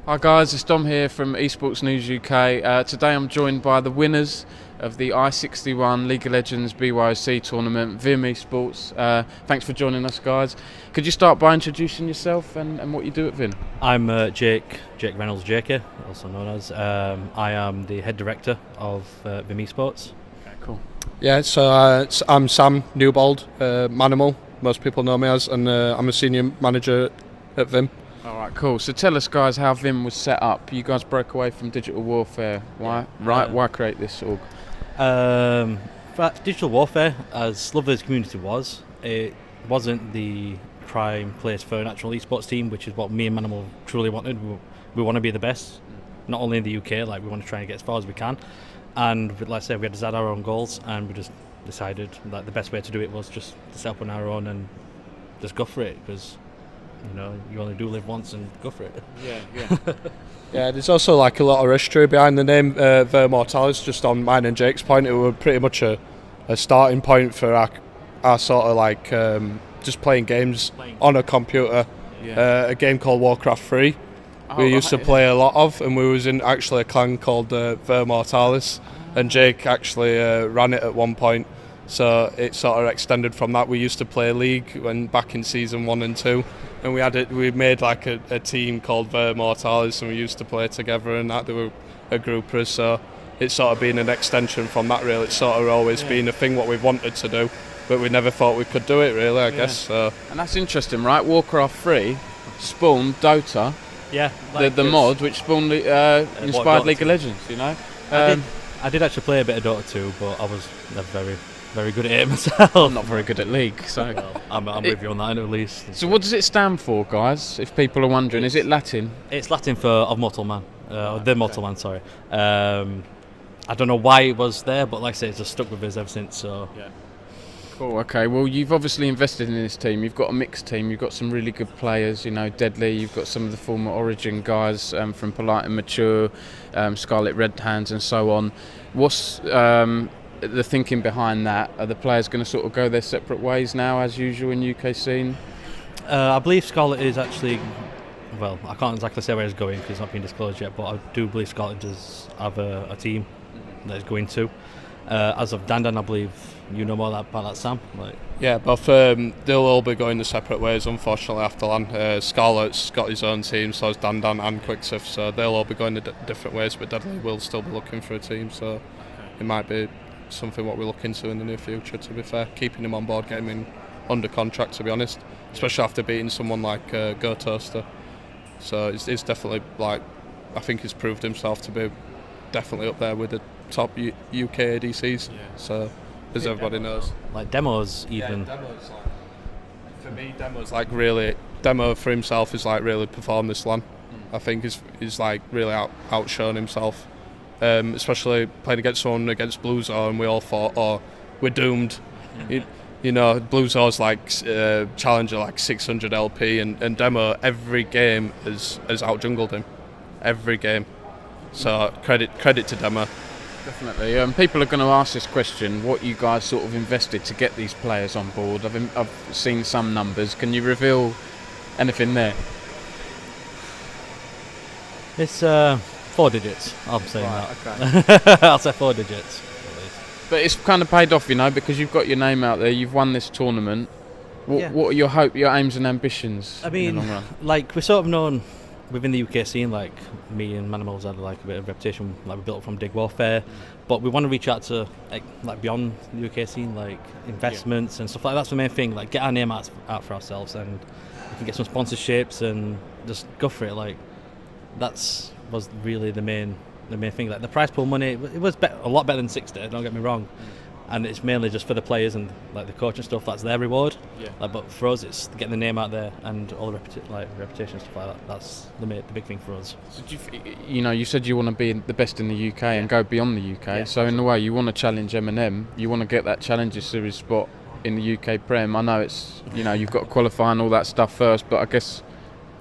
Hi guys, it's Dom here from Esports News UK. Today I'm joined by the winners of the i61 League of Legends BYOC tournament, Vim Esports. Thanks for joining us, guys. Could you start by introducing yourself and what you do at Vim? I'm Jake Reynolds JK, also known as. I am the head director of Vim Esports. Okay, cool. Yeah, so I'm Sam Newbold, Manimal, most people know me as, and I'm a senior manager at Vim. Alright, cool. So tell us, guys, how Vim was set up. You guys broke away from Digital Warfare. Why? Why create this org? Digital Warfare, as lovely as the community was, it wasn't the prime place for an actual esports team, which is what me and Manimal truly wanted. We want to be the best, not only in the UK, like we want to try and get as far as we can. And like I said, we had to set our own goals, and we just decided that the best way to do it was just to set up on our own and just go for it, because you only do live once, and go for it. Yeah. Yeah, there's also like a lot of history behind the name Vir Mortalis. Just on mine and Jake's point, it was pretty much a starting point for our sort of like just playing games on a computer. Yeah. A game called Warcraft 3. We used to play a lot of, and we was in actually a clan called Vir Mortalis, and Jake actually ran it at one point. So it sort of extended from that. We used to play League back in season 1 and 2, and we made like a team called Vir Mortalis, and we used to play together, and that there were a group of us. So it's sort of been an extension from that, really. It's sort of always been a thing what we've wanted to do, but we never thought we could do it, really, I guess. So. And that's interesting, right? Warcraft 3 spawned Dota. Yeah, the mod which spawned inspired League of Legends, I did actually play a bit of Dota 2, but I was never very good at it myself. I'm not very good at League, so well, I'm with you on that at least. So what does it stand for, guys, if people are wondering? Is it Latin? It's Latin for of mortal man, the mortal man, sorry. I don't know why it was there, but like I say, it's just stuck with us ever since. So yeah. Cool, okay, well you've obviously invested in this team. You've got a mixed team, you've got some really good players, Deadly, you've got some of the former Origin guys from Polite and Mature, Scarlet Red Hands and so on. What's the thinking behind that? Are the players going to sort of go their separate ways now, as usual in UK scene? I believe Scarlet is actually, well, I can't exactly say where it's going because it's not been disclosed yet, but I do believe Scarlet does have a team that it's going to. As of Dandan, I believe you know more about that, Sam. Yeah, but they'll all be going their separate ways, unfortunately, after LAN. Scarlet's got his own team, so has Dandan and Quicksif, so they'll all be going different ways, but Deadly will still be looking for a team, so it might be something what we look into in the near future, to be fair. Keeping him on board, getting him under contract, to be honest, especially after beating someone like Go Toaster. So it's definitely, I think he's proved himself to be definitely up there with the top UK ADCs, so as everybody knows. Demos even. Yeah, for me, Demo for himself is really performed this LAN. I think he's really outshone himself, especially playing against Bluezor, and we all thought, we're doomed. Bluezor's challenger 600 LP, and Demo every game has outjungled him, every game. So credit to Demo. Definitely. People are going to ask this question: what you guys sort of invested to get these players on board? I've seen some numbers. Can you reveal anything there? It's 4 digits. I'm saying that. Okay. I'll say 4 digits. But it's kind of paid off, because you've got your name out there. You've won this tournament. What are your aims and ambitions? I mean, in the long run? We're sort of known within the UK scene, me and Manimal's had a bit of reputation, we built up from Dig Warfare, but we want to reach out to beyond the UK scene, investments and stuff like that. That's the main thing. Get our name out for ourselves, and we can get some sponsorships and just go for it. Was really the main thing. The prize pool money, it was a lot better than 60. Don't get me wrong. And it's mainly just for the players and the coach and stuff. That's their reward. Yeah. But for us, it's getting the name out there and all the reputation and stuff like that. That's the big thing for us. So you said you want to be the best in the UK and go beyond the UK. Yeah. So in a way, you want to challenge M&M. You want to get that Challenger Series spot in the UK Prem. I know it's you've got to qualify and all that stuff first, but I guess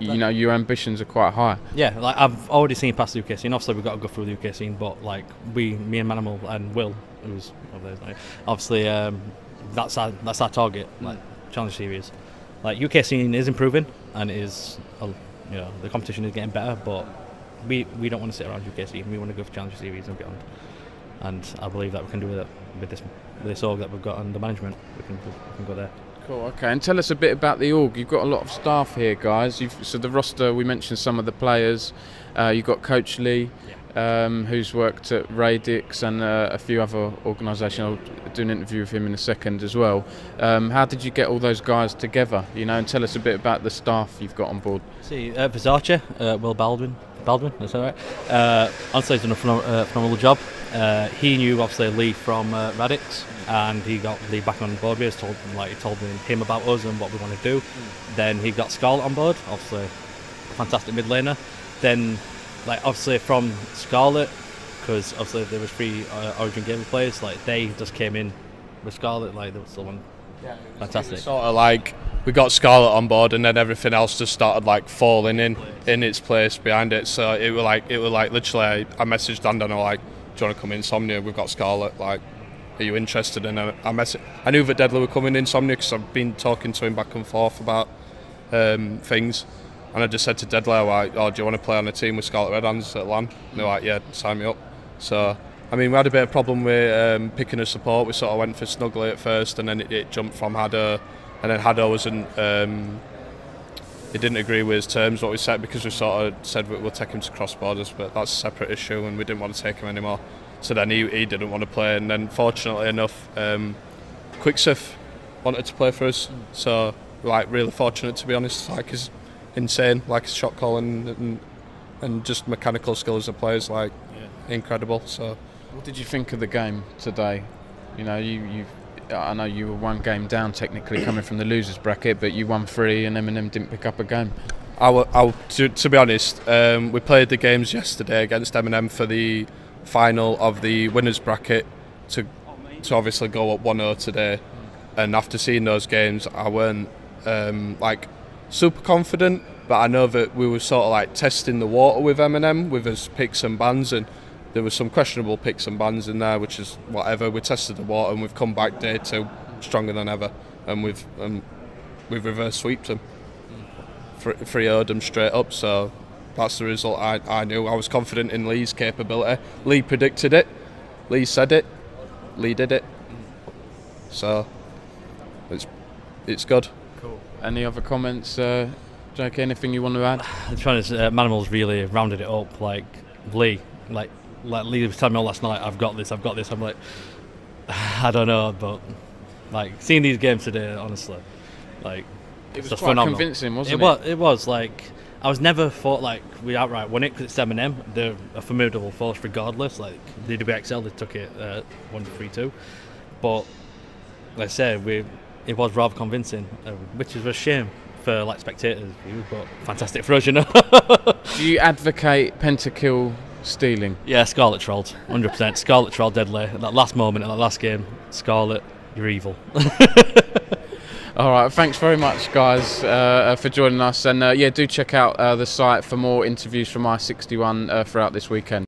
your ambitions are quite high. Yeah, I've already seen past the UK scene. Obviously, we've got to go through the UK scene, but me and Manimal and Will, who's over there, obviously that's our target. Challenge Series. UK scene is improving, and the competition is getting better, but we don't want to sit around UKC. We want to go for Challenger Series and beyond. And I believe that we can do it with this org that we've got and the management. We can go there. Cool. Okay, and tell us a bit about the org. You've got a lot of staff here, guys. So the roster, we mentioned some of the players. You've got Coach Lee, who's worked at Radix and a few other organisations. I'll do an interview with him in a second as well. How did you get all those guys together? And tell us a bit about the staff you've got on board. See, Versace, Will Baldwin, is that right? Honestly, he's done a phenomenal job. He knew obviously Lee from Radix, and he got Lee back on board. He told him about us and what we want to do. Then he got Scarlett on board, obviously fantastic mid laner. Then, obviously from Scarlett, because obviously there was 3 Origin Gaming players, they just came in with Scarlett, there was someone fantastic. Sort of we got Scarlett on board, and then everything else just started falling in its place behind it. So it was literally I messaged Dan and I was like, do you want to come Insomnia? We've got Scarlett. Are you interested? And I knew that Deadly were coming Insomnia because I've been talking to him back and forth about things. And I just said to Deadly, oh, do you want to play on a team with Scarlet Red Hands at LAN? And they're like, yeah, sign me up. So, we had a bit of problem with picking a support. We sort of went for Snuggly at first, and then it jumped from Haddo. And then Haddo wasn't, he didn't agree with his terms, what we said, because we sort of said we'll take him to cross borders, but that's a separate issue, and we didn't want to take him anymore. So then he didn't want to play, and then fortunately enough, Quicksif wanted to play for us. So, really fortunate, to be honest. He's insane, his shot calling and just mechanical skill as a player is incredible. So, what did you think of the game today? I know you were 1 game down technically coming from the losers bracket, but you won 3 and Eminem didn't pick up a game. To be honest, we played the games yesterday against Eminem for the final of the winners bracket to obviously go up 1-0 today. And after seeing those games, I weren't super confident, but I know that we were sort of testing the water with Eminem with his picks and bans, and there was some questionable picks and bans in there, which is whatever. We tested the water and we've come back day 2 stronger than ever, and we've reverse sweeped them, 3-0'd them straight up. So that's the result. I knew. I was confident in Lee's capability. Lee predicted it. Lee said it. Lee did it. So it's good. Cool. Any other comments, Jake? Anything you want to add? To be honest, Manimal's really rounded it up. Lee, Lee was telling me all last night, I've got this. I'm like, I don't know, but seeing these games today, honestly, it was just quite phenomenal. Convincing, wasn't it? It was I was never thought we outright won it because it's Eminem. They're a formidable force regardless. The WXL, they took it 1-3-2, but like I said, it was rather convincing, which is a shame for spectators, but fantastic for us, Do you advocate pentakill stealing? Yeah, Scarlet trolled, 100%. Scarlet trolled Deadly. At that last moment, in that last game, Scarlet, you're evil. All right, thanks very much, guys, for joining us. And do check out the site for more interviews from i61 throughout this weekend.